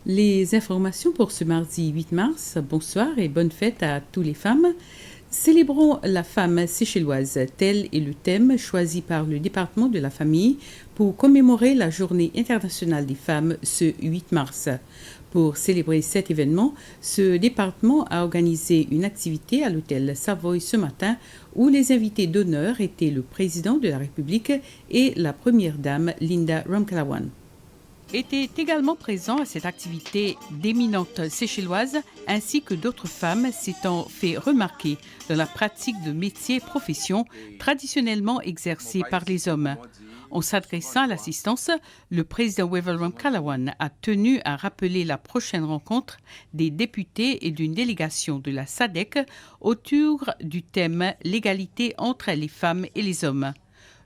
Les informations pour ce mardi 8 mars. Bonsoir et bonne fête à toutes les femmes. Célébrons la femme séchelloise. Tel est le thème choisi par le département de la famille pour commémorer la Journée internationale des femmes ce 8 mars. Pour célébrer cet événement, ce département a organisé une activité à l'hôtel Savoy ce matin où les invités d'honneur étaient le président de la République et la première dame Linda Ramkalawan. Étaient également présents à cette activité d'éminentes séchelloises ainsi que d'autres femmes s'étant fait remarquer dans la pratique de métiers et professions traditionnellement exercés par les hommes. En s'adressant à l'assistance, le président Wavell Ramkalawan a tenu à rappeler la prochaine rencontre des députés et d'une délégation de la SADC autour du thème « L'égalité entre les femmes et les hommes ».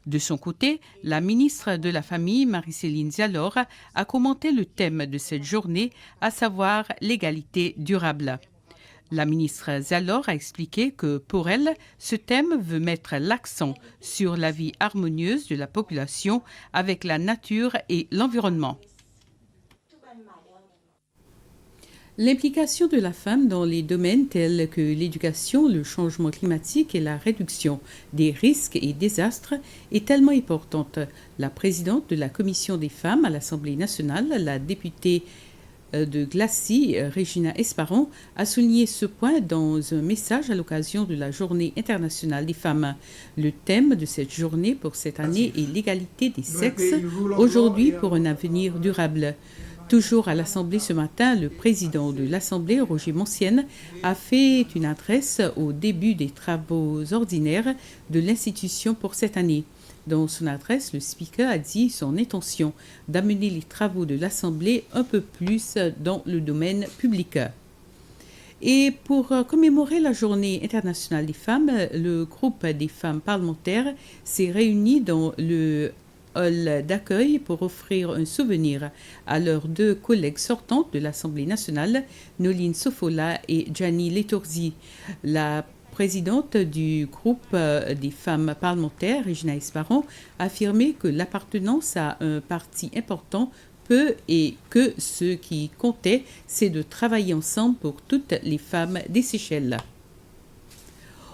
De son côté, la ministre de la Famille, Marie-Céline Dialor, a commenté le thème de cette journée, à savoir l'égalité durable. La ministre Dialor a expliqué que pour elle, ce thème veut mettre l'accent sur la vie harmonieuse de la population avec la nature et l'environnement. L'implication de la femme dans les domaines tels que l'éducation, le changement climatique et la réduction des risques et désastres est tellement importante. La présidente de la Commission des femmes à l'Assemblée nationale, la députée de Glacy, Regina Esparon, a souligné ce point dans un message à l'occasion de la Journée internationale des femmes. Le thème de cette journée pour cette année est l'égalité des sexes, aujourd'hui pour un avenir durable. Toujours à l'Assemblée ce matin, le président de l'Assemblée, Roger Moncienne, a fait une adresse au début des travaux ordinaires de l'institution pour cette année. Dans son adresse, le speaker a dit son intention d'amener les travaux de l'Assemblée un peu plus dans le domaine public. Et pour commémorer la Journée internationale des femmes, le groupe des femmes parlementaires s'est réuni dans le hall d'accueil pour offrir un souvenir à leurs deux collègues sortantes de l'Assemblée nationale, Noline Sofola et Gianni Letorzi. La présidente du groupe des femmes parlementaires, Regina Esparon, a affirmé que l'appartenance à un parti important peut et que ce qui comptait, c'est de travailler ensemble pour toutes les femmes des Seychelles.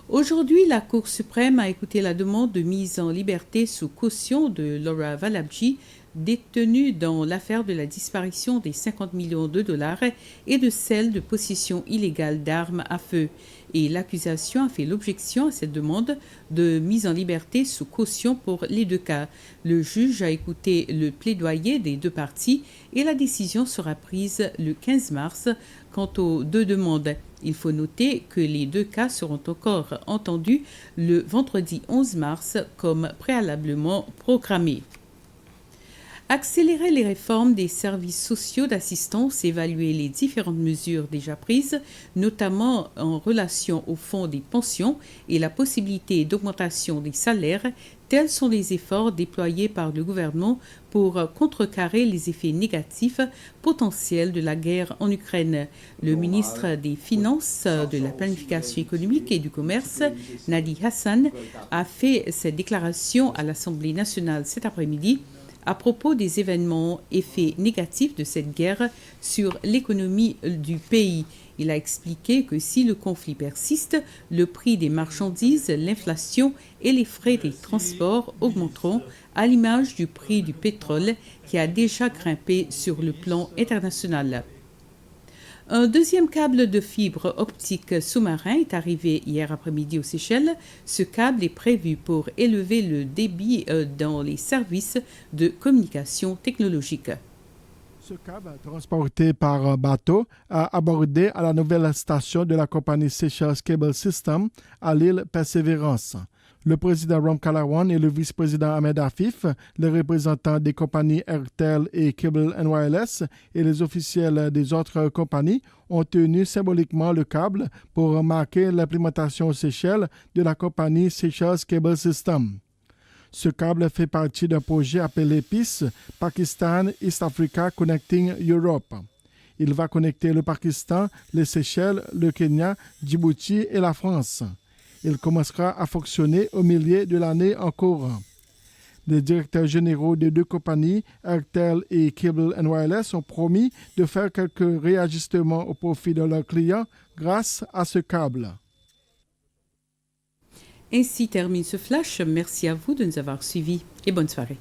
Aujourd'hui, la Cour suprême a écouté la demande de mise en liberté sous caution de Laura Valabji, détenue dans l'affaire de la disparition des 50 millions de dollars et de celle de possession illégale d'armes à feu. Et l'accusation a fait l'objection à cette demande de mise en liberté sous caution pour les deux cas. Le juge a écouté le plaidoyer des deux parties et la décision sera prise le 15 mars quant aux deux demandes. Il faut noter que les deux cas seront encore entendus le vendredi 11 mars comme préalablement programmé. Accélérer les réformes des services sociaux d'assistance, évaluer les différentes mesures déjà prises, notamment en relation au fonds des pensions et la possibilité d'augmentation des salaires, tels sont les efforts déployés par le gouvernement pour contrecarrer les effets négatifs potentiels de la guerre en Ukraine. Le ministre des Finances, de la Planification économique et du Commerce, Nadi Hassan, a fait cette déclaration à l'Assemblée nationale cet après-midi à propos des événements effets négatifs de cette guerre sur l'économie du pays. Il a expliqué que si le conflit persiste, le prix des marchandises, l'inflation et les frais des transports augmenteront, à l'image du prix du pétrole qui a déjà grimpé sur le plan international. Un deuxième câble de fibre optique sous-marin est arrivé hier après-midi aux Seychelles. Ce câble est prévu pour élever le débit dans les services de communication technologique. Ce câble, transporté par bateau, a abordé à la nouvelle station de la compagnie Seychelles Cable System à l'île Perseverance. Le président Ramkalawan et le vice-président Ahmed Afif, les représentants des compagnies Airtel et Cable & Wireless et les officiels des autres compagnies ont tenu symboliquement le câble pour marquer l'implémentation aux Seychelles de la compagnie Seychelles Cable System. Ce câble fait partie d'un projet appelé PEACE, Pakistan East Africa Connecting Europe. Il va connecter le Pakistan, les Seychelles, le Kenya, Djibouti et la France. Il commencera à fonctionner au milieu de l'année en cours. Les directeurs généraux des deux compagnies, Airtel et Cable & Wireless, ont promis de faire quelques réajustements au profit de leurs clients grâce à ce câble. Ainsi termine ce flash. Merci à vous de nous avoir suivis et bonne soirée.